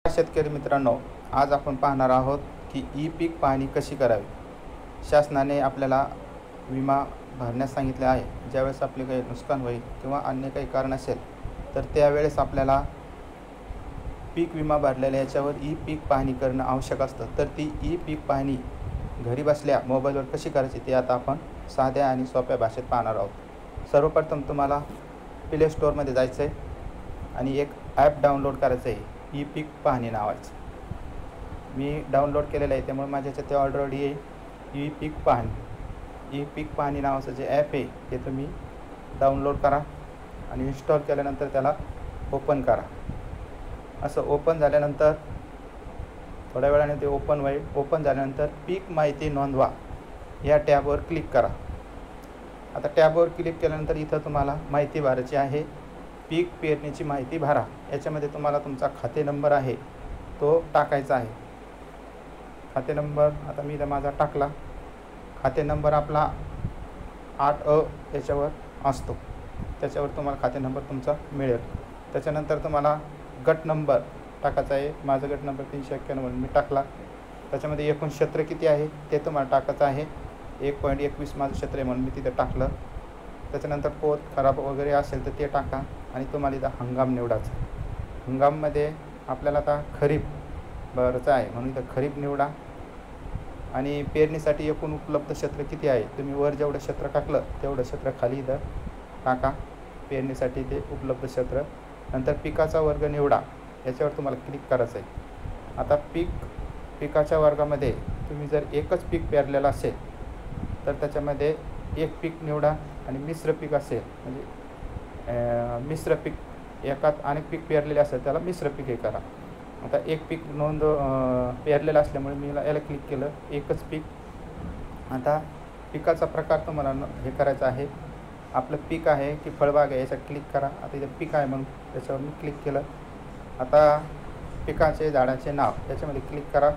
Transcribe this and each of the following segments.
शेतकरी मित्रांनो, आज आपण पाहणार आहोत की ई पीक पाहणी कशी करावी। शासनाने आपल्याला विमा भरण्यास सांगितले आहे। ज्यावेळेस आपले काही नुकसान होईल किंवा अन्य काही कारण असेल तर त्यावेळेस आपल्याला पीक विमा भरलेल्या याच्यावर ई पीक पाहणी करणं आवश्यक असतं। तर ती ई पीक पाहणी घरी बसल्या मोबाईलवर कशी करायची ते आता आपण साध्या आणि सोप्या भाषेत पाहणार आहोत। सर्वप्रथम तुम्हाला प्ले स्टोअरमध्ये जायचं आहे आणि एक ॲप डाउनलोड करायचं आहे, ई पीक पाहणी नावाचं। मी डाउनलोड केलेलं आहे, त्यामुळे माझ्या ह्याच्यात ते ऑलरेडी आहे ई पीक पाहणी। ई पीक पाहणी नावाचं जे ॲप आहे ते तुम्ही डाउनलोड करा आणि इन्स्टॉल केल्यानंतर त्याला ओपन करा। असं ओपन झाल्यानंतर थोड्या वेळाने ते ओपन होईल। ओपन झाल्यानंतर पीक माहिती नोंदवा या टॅबवर क्लिक करा। आता टॅबवर क्लिक केल्यानंतर इथं तुम्हाला माहिती भरायची आहे। पीक पेरणीची माहिती भरा। याच्यामध्ये तुम्हाला तुमचा खाते नंबर आहे तो टाकायचा आहे। खाते नंबर आता मी माझा टाकला। खाते नंबर आपला 8A याच्यावर असतो, त्याच्यावर तुम्हाला खाते नंबर तुमचा मिळेल। त्याच्यानंतर तुम्हाला गट नंबर टाकायचा आहे। माझा गट नंबर 391 मी टाकला। त्याच्यामध्ये एकूण क्षेत्र किती आहे ते तुम्हाला टाकायचं आहे। 1.21 माझं क्षेत्र आहे म्हणून मी तिथे टाकलं। त्याच्यानंतर पोत खराब वगैरे असेल तर ते टाका आणि तुम्हाला इथं हंगाम निवडायचा। हंगाममध्ये आपल्याला आता खरीप भरायचं आहे म्हणून इथं खरीप निवडा आणि पेरणीसाठी एकूण उपलब्ध क्षेत्र किती आहे तुम्ही वर जेवढं क्षेत्र टाकलं तेवढं क्षेत्र खाली इथं टाका, पेरणीसाठी ते उपलब्ध क्षेत्र। नंतर पिकाचा वर्ग निवडा, याच्यावर तुम्हाला क्लिक करायचं आहे। आता पिकाच्या वर्गामध्ये तुम्ही जर एकच पीक पेरलेलं असेल तर त्याच्यामध्ये एक पीक निवडा आणि मिश्र पीक असेल म्हणजे मिश्र पीक एकात अनेक पीक पेरलेले असेल त्याला मिश्र पीक हे करा। आता एक पीक नोंद पेरलेलं असल्यामुळे मी याला क्लिक केलं एकच पीक। आता पिकाचा प्रकार तुम्हाला हे करायचा आहे। आपलं पीक आहे की फळबाग आहे याच्यात क्लिक करा। आता इथं पीक आहे म्हणून त्याच्यावर मी क्लिक केलं। आता पिकाचे झाडाचे नाव त्याच्यामध्ये क्लिक करा।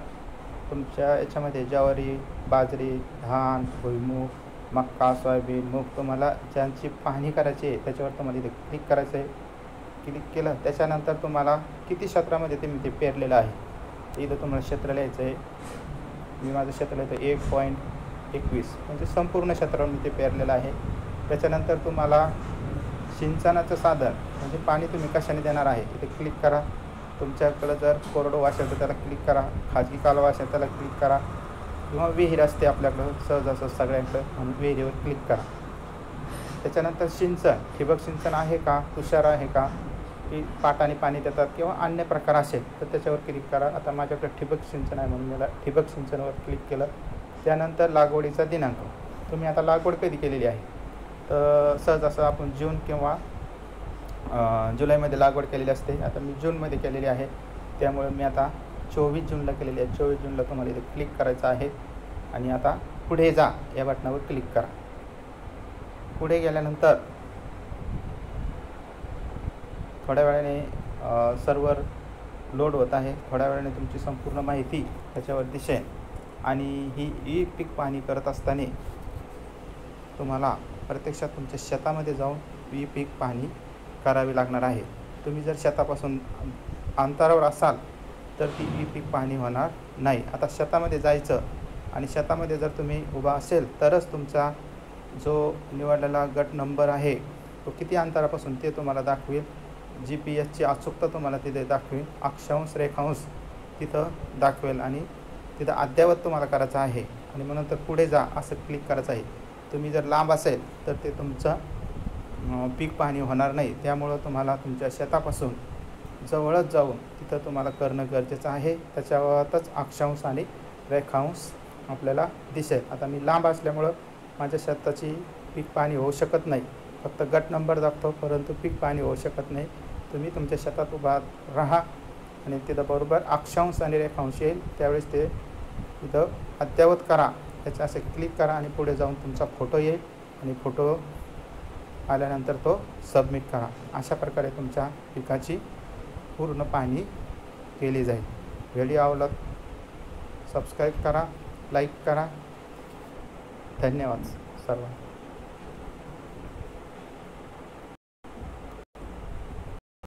तुमच्या याच्यामध्ये ज्वारी, बाजरी, धान, भुईमूग, मक्का, सोयाबीन, मूग तुम्हाला ज्यांची पाहणी करायची आहे त्याच्यावर तुम्हाला इथे क्लिक करायचं आहे। क्लिक केलं त्याच्यानंतर तुम्हाला किती क्षेत्रामध्ये तुम्ही ते पेरलेलं आहे इथं तुम्हाला क्षेत्र लिहायचं आहे। मी माझं क्षेत्र लिहितं 1.21 म्हणजे संपूर्ण क्षेत्रावर मी ते पेरलेलं आहे। त्याच्यानंतर तुम्हाला सिंचनाचं साधन म्हणजे पाणी तुम्ही कशाने देणार आहे इथे क्लिक करा। तुमच्याकडं जर कोरडवाहू असेल तर त्याला क्लिक करा, खाजगी कालवा असेल त्याला क्लिक करा किंवा विहीर असते आपल्याकडं सहज असं सगळ्यांकडं म्हणून विहिरीवर क्लिक करा। त्याच्यानंतर सिंचन ठिबक सिंचन आहे का, तुषार आहे का, की पाटाने पाणी देतात किंवा अन्य प्रकार असेल तर त्याच्यावर क्लिक करा। आता माझ्याकडे ठिबक सिंचन आहे म्हणून मला ठिबक सिंचनवर क्लिक केलं। त्यानंतर लागवडीचा दिनांक तुम्ही आता लागवड कधी केलेली आहे तर सहज असं आपण जून किंवा जुलैमध्ये लागवड केलेली असते। आता मी जूनमध्ये केलेली आहे त्यामुळे मी आता 24 जूनला केलेली आहे। 24 जूनला तुम्हाला इथे क्लिक करायचं आहे आणि आता पुढे जा या बटनावर क्लिक करा। पुढे गेल्यानंतर थोड्या वेळाने सर्व्हर लोड होत आहे। थोड्या वेळाने तुमची संपूर्ण माहिती त्याच्यावर दिसेल आणि ही ई पीक पाहणी करत असताना तुम्हाला प्रत्यक्षात तुमच्या शेतामध्ये जाऊन ई पीक पाहणी करावी लागणार आहे। तुम्ही जर शेतापासून अंतरावर असाल तर ती ई पीक पाहणी होणार नाही। आता शेतामध्ये जायचं आणि शेतामध्ये जर तुम्ही उभा असेल तरच तुमचा जो निवडलेला गट नंबर आहे तो किती अंतरापासून ते तुम्हाला दाखवेल। GPS अचूकता तुम्हाला तिथे दाखवेल, अक्षांश रेखांश तिथं दाखवेल आणि तिथं अद्ययावत तुम्हाला करायचं आहे आणि मग नंतर पुढे जा असं क्लिक करायचं आहे। तुम्ही जर लांब असेल तर ते तुमचं पीक पाहणी होणार नाही। त्यामुळं तुम्हाला तुमच्या शेतापासून जवळच जाऊन तिथं तुम्हाला करणं गरजेचं आहे। त्याच्यावरच अक्षांश आणि रेखांश आपल्याला दिसेल। आता मी लांब असल्यामुळं माझ्या शेताची पीक पाहणी होऊ शकत नाही, फक्त गट नंबर दाखवतो परंतु पीक पाहणी होऊ शकत नाही। तुम्ही तुमच्या शेतात उभा राहा आणि तिथं बरोबर अक्षांश आणि रेखांश येईल त्यावेळेस ते तिथं अद्ययावत करा, त्याच्या असे क्लिक करा आणि पुढे जाऊन तुमचा फोटो येईल आणि फोटो आल्यानंतर तो सबमिट करा। अशा प्रकारे तुमच्या पिकाची पूर्ण पाहणी केली जाईल। व्हिडिओ आवडला सबस्क्राईब करा, लाईक करा। धन्यवाद सर्वांना।